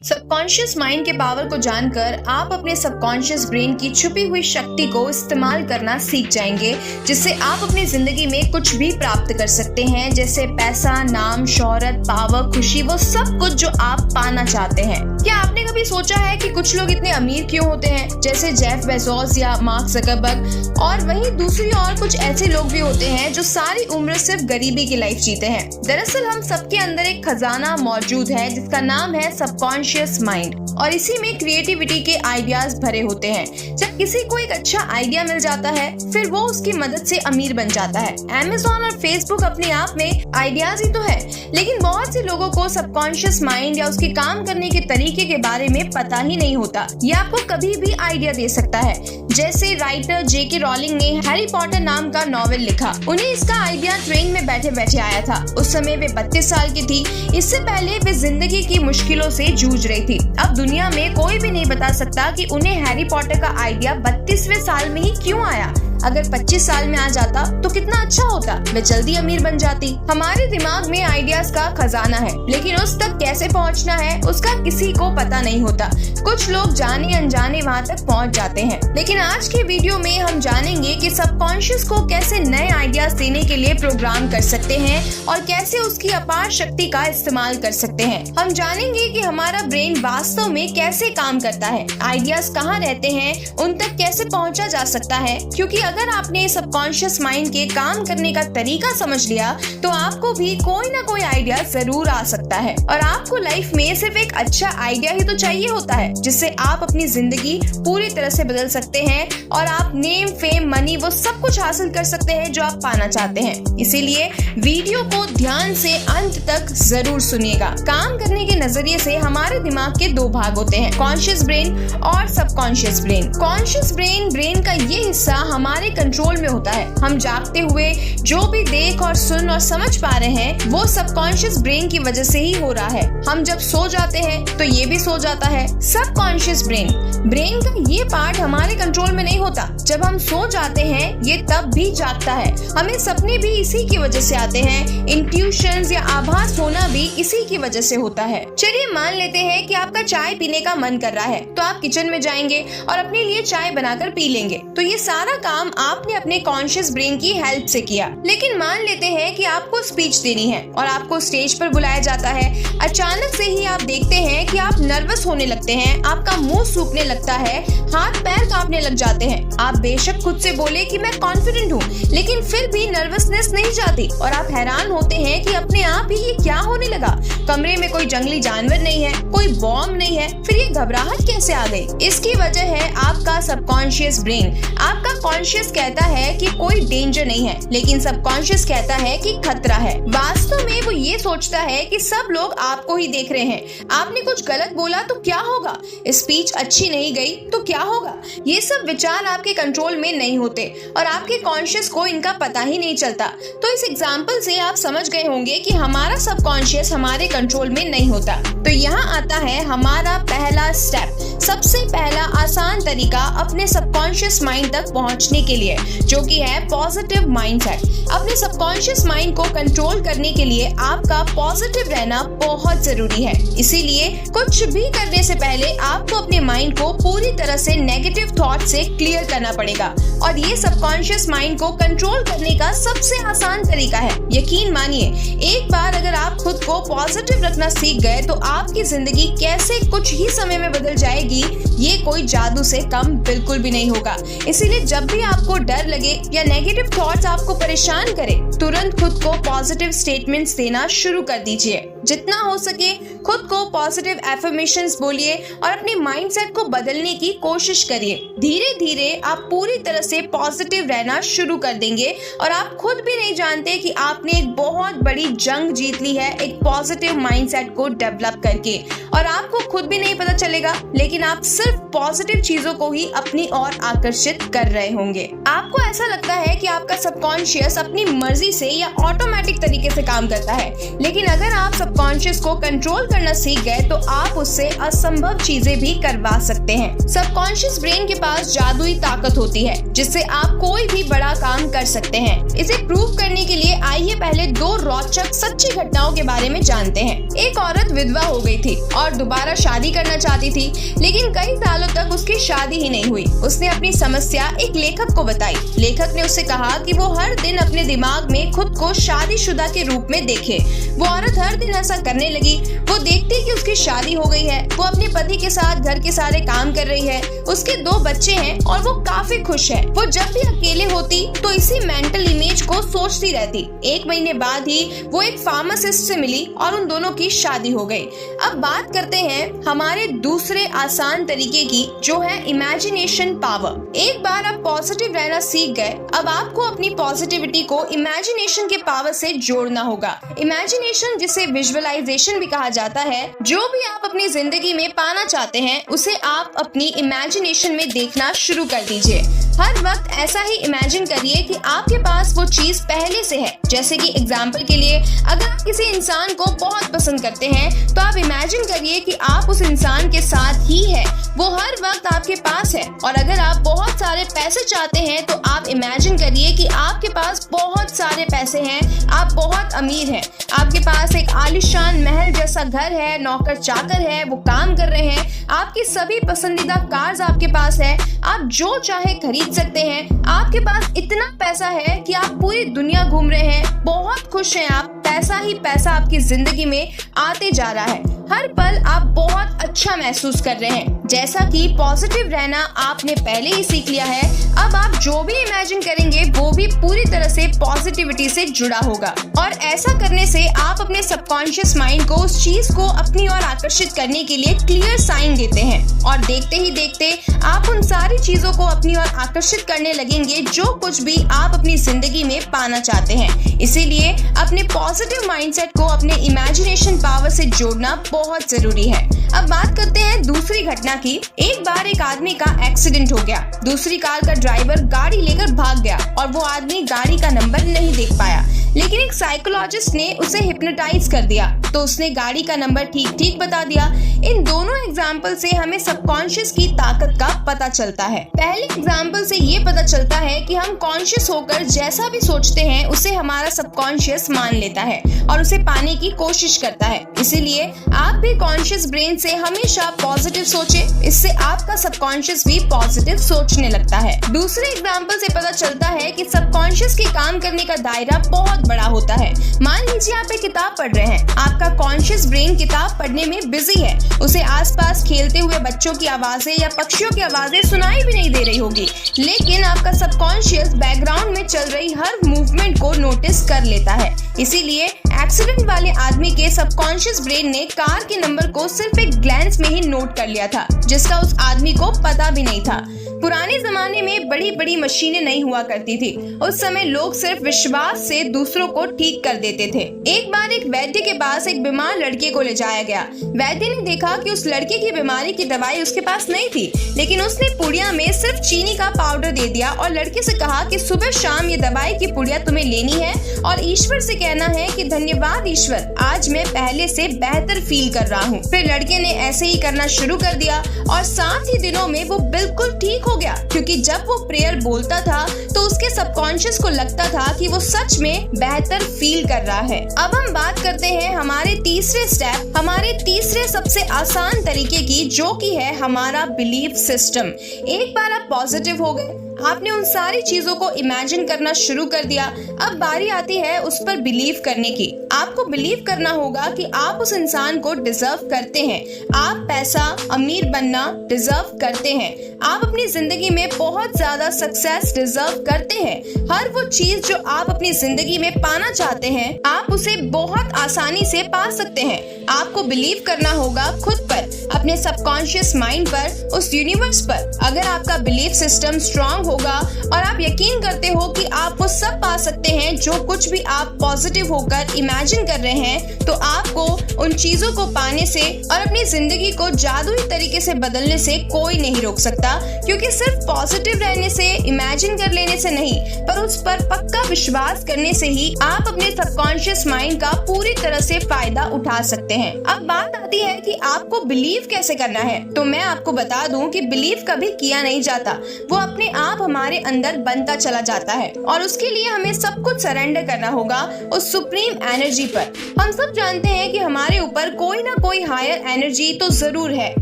Subconscious mind के power को जानकर आप अपने सबकॉन्शियस ब्रेन की छुपी हुई शक्ति को इस्तेमाल करना सीख जाएंगे, जिससे आप अपनी जिंदगी में कुछ भी प्राप्त कर सकते हैं, जैसे पैसा, नाम, शोहरत, पावर, खुशी, वो सब कुछ जो आप पाना चाहते हैं। क्या आपने कभी सोचा है कि कुछ लोग इतने अमीर क्यों होते हैं, जैसे जेफ बेजोस या मार्क ज़करबर्ग, और वहीं दूसरी ओर कुछ ऐसे लोग भी होते हैं जो सारी उम्र सिर्फ गरीबी की लाइफ जीते हैं। दरअसल हम सबके अंदर एक खजाना मौजूद है जिसका नाम है सबकॉन्शियस माइंड, और इसी में क्रिएटिविटी के आइडियाज भरे होते हैं। जब किसी को एक अच्छा आइडिया मिल जाता है, फिर वो उसकी मदद से अमीर बन जाता है। Amazon और Facebook अपने आप में आइडियाज ही तो है, लेकिन बहुत से लोगों को सबकॉन्शियस माइंड या उसके काम करने के तरीके के बारे में पता ही नहीं होता। ये आपको कभी भी आइडिया दे सकता है। जैसे राइटर J.K. रॉलिंग ने हैरी पॉटर नाम का नॉवेल लिखा। उन्हें इसका आइडिया ट्रेन में बैठे बैठे आया था। उस समय वे 32 साल की थी। इससे पहले वे जिंदगी की मुश्किलों से जूझ रही थी। अब दुनिया में कोई भी नहीं बता सकता कि उन्हें हैरी पॉटर का आइडिया 32वें साल में ही क्यों आया। अगर 25 साल में आ जाता तो कितना अच्छा होता, वे जल्दी अमीर बन जाती। हमारे दिमाग में आइडियाज का खजाना है, लेकिन उस तक कैसे पहुंचना है उसका किसी को पता नहीं होता। कुछ लोग जाने अनजाने वहां तक पहुंच जाते हैं। लेकिन आज के वीडियो में हम जानेंगे कि सबकॉन्शियस को कैसे नए आइडियाज देने के लिए प्रोग्राम कर सकते हैं और कैसे उसकी अपार शक्ति का इस्तेमाल कर सकते हैं। हम जानेंगे कि हमारा ब्रेन वास्तव में कैसे काम करता है, आइडियाज कहाँ रहते हैं, उन तक कैसे पहुँचा जा सकता है। क्योंकि अगर आपने सबकॉन्शियस माइंड के काम करने का तरीका समझ लिया तो आपको भी कोई ना कोई आइडिया जरूर आ सकता है। और आपको लाइफ में सिर्फ एक अच्छा आइडिया ही तो चाहिए होता है, जिससे आप अपनी जिंदगी पूरी तरह से बदल सकते हैं और आप नेम, फेम, मनी, वो सब कुछ हासिल कर सकते हैं जो आप पाना चाहते हैं। इसीलिए वीडियो को ध्यान से अंत तक जरूर सुनिएगा। काम करने के नजरिए से हमारे दिमाग के दो भाग होते हैं, कॉन्शियस ब्रेन और सबकॉन्शियस ब्रेन। कॉन्शियस ब्रेन का ये हिस्सा हमारे कंट्रोल में होता है। हम जागते हुए जो भी देख और सुन और समझ पा रहे हैं वो सबकॉन्शियस ब्रेन की वजह से ही हो रहा है। हम जब सो जाते हैं तो ये भी सो जाता है। सबकॉन्शियस ब्रेन का ये पार्ट हमारे कंट्रोल में नहीं होता। जब हम सो जाते हैं ये तब भी जागता है। हमें सपने भी इसी की वजह से आते हैं। इंट्यूशंस या आभास होना भी इसी की वजह से होता है। चलिए मान लेते हैं कि आपका चाय पीने का मन कर रहा है, तो आप किचन में जाएंगे और अपने लिए चाय बनाकर पी लेंगे। तो ये सारा काम आपने अपने कॉन्शियस ब्रेन की हेल्प से किया। लेकिन मान लेते हैं कि आपको स्पीच देनी है और आपको स्टेज पर बुलाया जाता है। अचानक से ही आप देखते हैं कि आप नर्वस होने लगते हैं, आपका मुंह सूखने लगता है, हाथ पैर कांपने लग जाते हैं। आप बेशक खुद से बोले कि मैं कॉन्फिडेंट हूँ, लेकिन फिर भी नर्वसनेस नहीं जाती और आप हैरान होते हैं कि अपने आप ही ये क्या होने लगा। कमरे में कोई जंगली जानवर नहीं है, कोई बॉम्ब नहीं है, फिर ये घबराहट कैसे आ गई? इसकी वजह है आपका सबकॉन्शियस ब्रेन। आपका कॉन्शियस कहता है कि कोई डेंजर नहीं है, लेकिन सबकॉन्शियस कहता है कि खतरा है। वास्तव में वो ये सोचता है कि सब लोग आपको ही देख रहे हैं। आपने कुछ गलत बोला तो क्या होगा, स्पीच अच्छी नहीं गई तो क्या होगा। ये सब विचार आपके कंट्रोल में नहीं होते और आपके कॉन्शियस को इनका पता ही नहीं चलता। तो इस एग्जाम्पल से आप समझ गए होंगे कि हमारा सबकॉन्शियस हमारे कंट्रोल में नहीं होता। तो यहाँ आता है हमारा पहला स्टेप, सबसे पहला आसान तरीका अपने सबकॉन्शियस माइंड तक पहुँचने के लिए, जो कि है पॉजिटिव माइंडसेट। अपने सबकॉन्शियस माइंड को कंट्रोल करने के लिए आपका पॉजिटिव रहना बहुत जरूरी है। इसीलिए कुछ भी करने से पहले आपको अपने माइंड को पूरी तरह से नेगेटिव थॉट से क्लियर करना पड़ेगा, और ये सबकॉन्शियस माइंड को कंट्रोल करने का सबसे आसान तरीका है। यकीन मानिए, एक बार अगर आप खुद को पॉजिटिव रखना सीख गए तो आपकी जिंदगी कैसे कुछ ही समय में बदल जाएगी, ये कोई जादू से कम बिल्कुल भी नहीं होगा। इसीलिए जब भी आपको डर लगे या नेगेटिव थॉट्स आपको परेशान करे, तुरंत खुद को पॉजिटिव स्टेटमेंट्स देना शुरू कर दीजिए। जितना हो सके खुद को पॉजिटिव एफर्मेशंस बोलिए और अपने माइंडसेट को बदलने की कोशिश करिए। धीरे धीरे आप पूरी तरह से पॉजिटिव रहना शुरू कर देंगे और आप खुद भी नहीं जानते कि आपने एक बहुत बड़ी जंग जीत ली है एक पॉजिटिव माइंडसेट को डेवलप करके, और आपको खुद भी नहीं पता चलेगा, लेकिन आप सिर्फ पॉजिटिव चीजों को ही अपनी ओर आकर्षित कर रहे होंगे। आपको ऐसा लगता है कि आपका सबकॉन्शियस अपनी मर्जी से या ऑटोमेटिक तरीके से काम करता है, लेकिन अगर आप सबकॉन्शियस को कंट्रोल करना सीख गए तो आप उससे असंभव चीजें भी करवा सकते हैं। सबकॉन्शियस ब्रेन के पास जादुई ताकत होती है जिससे आप कोई भी बड़ा काम कर सकते हैं। इसे प्रूव करने के लिए आइए पहले 2 रोचक सच्ची घटनाओं के बारे में जानते हैं। एक औरत विधवा हो गई थी और दोबारा शादी करना चाहती थी, लेकिन कई सालों तक उसकी शादी ही नहीं हुई। उसने अपनी समस्या एक लेखक को बताई। लेखक ने उससे कहा कि वो हर दिन अपने दिमाग में खुद को शादीशुदा के रूप में देखे। वो औरत हर दिन ऐसा करने लगी। वो देखती कि उसकी शादी हो गई है, वो अपने पति के साथ घर के सारे काम कर रही है, उसके 2 बच्चे हैं और वो काफी खुश है। वो जब भी अकेले होती तो इसी मेंटल इमेज को सोचती रहती। 1 महीने बाद ही वो एक फार्मासिस्ट से मिली और उन दोनों की शादी हो गई। अब बात करते हैं हमारे दूसरे आसान तरीके की, जो है इमेजिनेशन पावर। एक बार आप पॉजिटिव रहना सीख गए, अब आपको अपनी पॉजिटिविटी को इमेजिनेशन के पावर से जोड़ना होगा। इमेजिनेशन, जिसे विजुअलाइजेशन भी कहा जाता है, जो भी आप अपनी जिंदगी में पाना चाहते हैं उसे आप अपनी इमेजिनेशन में देखना शुरू कर दीजिए। हर वक्त ऐसा ही इमेजिन करिए कि आपके पास वो चीज पहले से है। जैसे कि एग्जाम्पल के लिए, अगर आप किसी इंसान को बहुत पसंद करते हैं तो आप इमेजिन करिए कि आप उस इंसान के साथ ही है, वो हर वक्त आपके पास है। और अगर आप बहुत सारे पैसे चाहते हैं तो आप इमेजिन करिए कि आपके पास बहुत सारे पैसे हैं, आप बहुत अमीर हैं, आपके पास एक आलीशान महल जैसा घर है, नौकर चाकर है, वो काम कर रहे हैं, आपकी सभी पसंदीदा कार्स आपके पास है, आप जो चाहे खरीद सकते हैं, आपके पास इतना पैसा है कि आप पूरी दुनिया घूम रहे हैं, बहुत खुश हैं आप, पैसा ही पैसा आपकी जिंदगी में आते जा रहा है, हर पल आप बहुत अच्छा महसूस कर रहे हैं। जैसा कि पॉजिटिव रहना आपने पहले ही सीख लिया है, अब आप जो भी इमेजिन करेंगे वो भी पूरी तरह से पॉजिटिविटी से जुड़ा होगा। और ऐसा करने से आप अपने सबकॉन्शियस माइंड को उस चीज को अपनी ओर आकर्षित करने के लिए क्लियर साइन देते हैं और देखते ही देखते आप उन सारी चीजों को अपनी ओर आकर्षित करने लगेंगे जो कुछ भी आप अपनी जिंदगी में पाना चाहते हैं। इसीलिए अपने पॉजिटिव माइंडसेट को अपने इमेजिनेशन पावर से जोड़ना बहुत जरूरी है। अब बात करते हैं दूसरी घटना की। एक बार एक आदमी का एक्सीडेंट हो गया। दूसरी कार का ड्राइवर गाड़ी लेकर भाग गया और वो आदमी गाड़ी का नंबर नहीं देख पाया, लेकिन एक साइकोलॉजिस्ट ने उसे हिप्नोटाइज कर दिया तो उसने गाड़ी का नंबर ठीक बता दिया। इन दोनों एग्जाम्पल से हमें सबकॉन्शियस की ताकत का पता चलता है। पहले एग्जाम्पल से ये पता चलता है कि हम कॉन्शियस होकर जैसा भी सोचते हैं उसे हमारा सबकॉन्शियस मान लेता है और उसे पाने की कोशिश करता है। इसीलिए आप भी कॉन्शियस ब्रेन से हमेशा पॉजिटिव सोचें, इससे आपका सबकॉन्शियस भी पॉजिटिव सोचने लगता है। दूसरे एग्जाम्पल से पता चलता है कि सबकॉन्शियस के काम करने का दायरा बहुत बड़ा होता है। मान लीजिए आप एक किताब पढ़ रहे हैं, आपका कॉन्शियस ब्रेन किताब पढ़ने में बिजी है, उसे आसपास खेलते हुए बच्चों की आवाजें या पक्षियों की आवाजें सुनाई भी नहीं दे रही होगी, लेकिन आपका सबकॉन्शियस बैकग्राउंड में चल रही हर मूवमेंट को नोटिस कर लेता है। इसीलिए एक्सीडेंट वाले आदमी के सबकॉन्शियस ब्रेन ने कार के नंबर को सिर्फ एक ग्लैंस में ही नोट कर लिया था, जिसका उस आदमी को पता भी नहीं था। पुराने जमाने में बड़ी बड़ी मशीनें नहीं हुआ करती थी। उस समय लोग सिर्फ विश्वास से दूसरों को ठीक कर देते थे। एक बार एक वैद्य के पास एक बीमार लड़के को ले जाया गया। वैद्य ने देखा कि उस लड़के की बीमारी की दवाई उसके पास नहीं थी, लेकिन उसने पुड़िया में सिर्फ चीनी का पाउडर दे दिया और लड़के से कहा कि सुबह शाम ये दवाई की पुड़िया तुम्हें लेनी है और ईश्वर से कहना है कि धन्यवाद ईश्वर, आज मैं पहले से बेहतर फील कर रहा हूँ। फिर लड़के ने ऐसे ही करना शुरू कर दिया और 7 ही दिनों में वो बिल्कुल ठीक हो गया, क्योंकि जब वो प्रेयर बोलता था तो उसके सबकॉन्शियस को लगता था कि वो सच में बेहतर फील कर रहा है। अब हम बात करते हैं हमारे तीसरे स्टेप, हमारे तीसरे सबसे आसान तरीके की, जो कि है हमारा बिलीफ सिस्टम। एक बार आप पॉजिटिव हो गए, आपने उन सारी चीजों को इमेजिन करना शुरू कर दिया, अब बारी आती है उस पर बिलीव करने की। आपको बिलीव करना होगा कि आप उस इंसान को डिजर्व करते हैं, आप पैसा, अमीर बनना डिजर्व करते हैं, आप अपनी जिंदगी में बहुत ज्यादा सक्सेस डिजर्व करते हैं। हर वो चीज जो आप अपनी जिंदगी में पाना चाहते हैं, आप उसे बहुत आसानी से पा सकते हैं। आपको बिलीव करना होगा खुद पर, अपने अपने सबकॉन्शियस माइंड पर, उस यूनिवर्स पर। अगर आपका बिलीफ सिस्टम स्ट्रांग होगा और आप यकीन करते हो कि आप वो सब पा सकते हैं जो कुछ भी आप पॉजिटिव होकर इमेजिन कर रहे हैं, तो आपको उन चीजों को पाने से और अपनी जिंदगी को जादुई तरीके से बदलने से कोई नहीं रोक सकता। क्योंकि सिर्फ पॉजिटिव रहने से, इमेजिन कर लेने से नहीं, पर उस पर पक्का विश्वास करने से ही आप अपने सबकॉन्शियस माइंड का पूरी तरह से फायदा उठा सकते हैं। अब बात आती है कि आपको बिलीव कैसे करना है। तो मैं आपको बता दूं कि बिलीव कभी किया नहीं जाता, वो अपने आप हमारे अंदर बनता चला जाता है और उसके लिए हमें सब कुछ सरेंडर करना होगा उस सुप्रीम एनर्जी पर। हम सब जानते हैं कि हमारे ऊपर कोई ना कोई हायर एनर्जी तो जरूर है,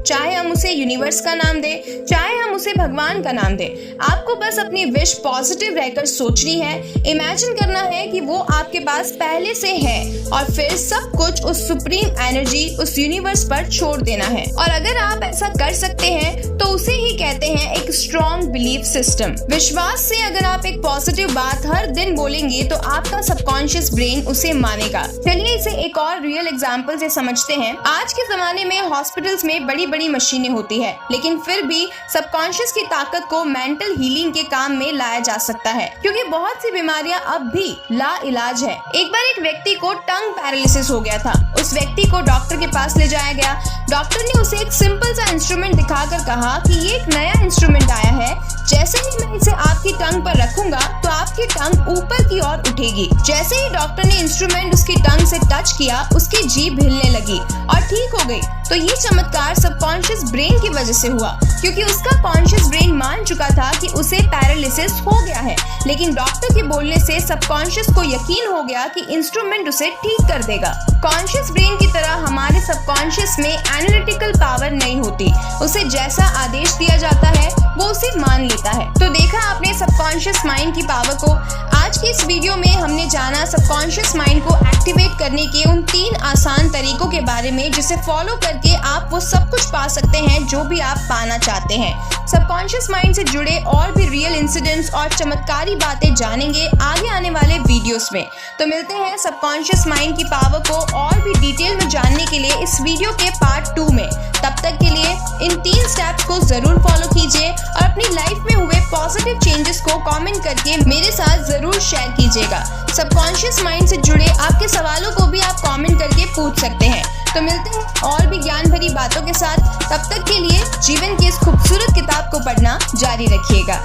चाहे हम उसे यूनिवर्स का नाम दें, चाहे हम उसे भगवान का नाम दें। आपको बस अपनी विश पॉजिटिव रहकर सोचनी है, इमेजिन करना है कि वो आपके पास पहले से है और फिर सब कुछ उस सुप्रीम एनर्जी, उस यूनिवर्स पर छोड़ देना है। और अगर आप ऐसा कर सकते हैं तो उसे ही कहते हैं एक स्ट्रॉन्ग बिलीफ सिस्टम। विश्वास से अगर आप एक पॉजिटिव बात हर दिन बोलेंगे तो आपका सबकॉन्शियस ब्रेन उसे मानेगा। चलिए इसे एक और रियल एग्जांपल से समझते हैं। आज के जमाने में हॉस्पिटल्स में बड़ी बड़ी मशीनें होती है, लेकिन फिर भी सबकॉन्शियस की ताकत को मेंटल हीलिंग के काम में लाया जा सकता है, क्योंकि बहुत सी बीमारियां अब भी ला इलाज है। एक बार एक व्यक्ति को टंग पैरालिसिस हो गया था। उस व्यक्ति को डॉक्टर के पास ले जाया गया। डॉक्टर ने उसे एक सिंपल सा इंस्ट्रूमेंट दिखाकर कहा कि ये एक नया इंस्ट्रूमेंट आया है, जैसे ही मैं इसे आपकी टंग पर रखूंगा तो आपकी टंग ऊपर की ओर उठेगी। जैसे ही डॉक्टर ने इंस्ट्रूमेंट उसकी टंग से टच किया, उसकी जीभ हिलने लगी और ठीक हो गई। तो ये चमत्कार सबकॉन्शियस ब्रेन की वजह से हुआ, क्योंकि उसका कॉन्शियस ब्रेन मान चुका था कि उसे पैरालिसिस हो गया है, लेकिन डॉक्टर के बोलने से सबकॉन्शियस को यकीन हो गया कि इंस्ट्रूमेंट उसे ठीक कर देगा। कॉन्शियस ब्रेन की तरह हमारे सबकॉन्शियस में एनालिटिकल पावर नहीं होती, उसे जैसा आदेश दिया जाता है वो उसे मान लेता है। तो देखा आपने सबकॉन्शियस माइंड की पावर को। आज की इस वीडियो में हमने जाना सबकॉन्शियस माइंड को एक्टिवेट करने के उन 3 आसान तरीकों के बारे में, जिसे फॉलो करके आप वो सब कुछ पा सकते हैं जो भी आप पाना चाहते हैं। सबकॉन्शियस माइंड से जुड़े और भी रियल इंसिडेंट्स और चमत्कारी बातें जानेंगे आगे आने वाले वीडियोस में। तो मिलते हैं सबकॉन्शियस माइंड की पावर को और भी डिटेल में जानने के लिए इस वीडियो के पार्ट 2 में। तब तक के लिए इन 3 स्टेप्स को जरूर फॉलो कीजिए और अपनी लाइफ में हुए पॉजिटिव चेंजेस को कमेंट करके मेरे साथ जरूर शेयर कीजिएगा। सबकॉन्शियस माइंड से जुड़े आपके सवालों को भी आप कमेंट करके पूछ सकते हैं। तो मिलते हैं और भी ज्ञान भरी बातों के साथ। तब तक के लिए जीवन की इस खूबसूरत किताब को पढ़ना जारी रखिएगा।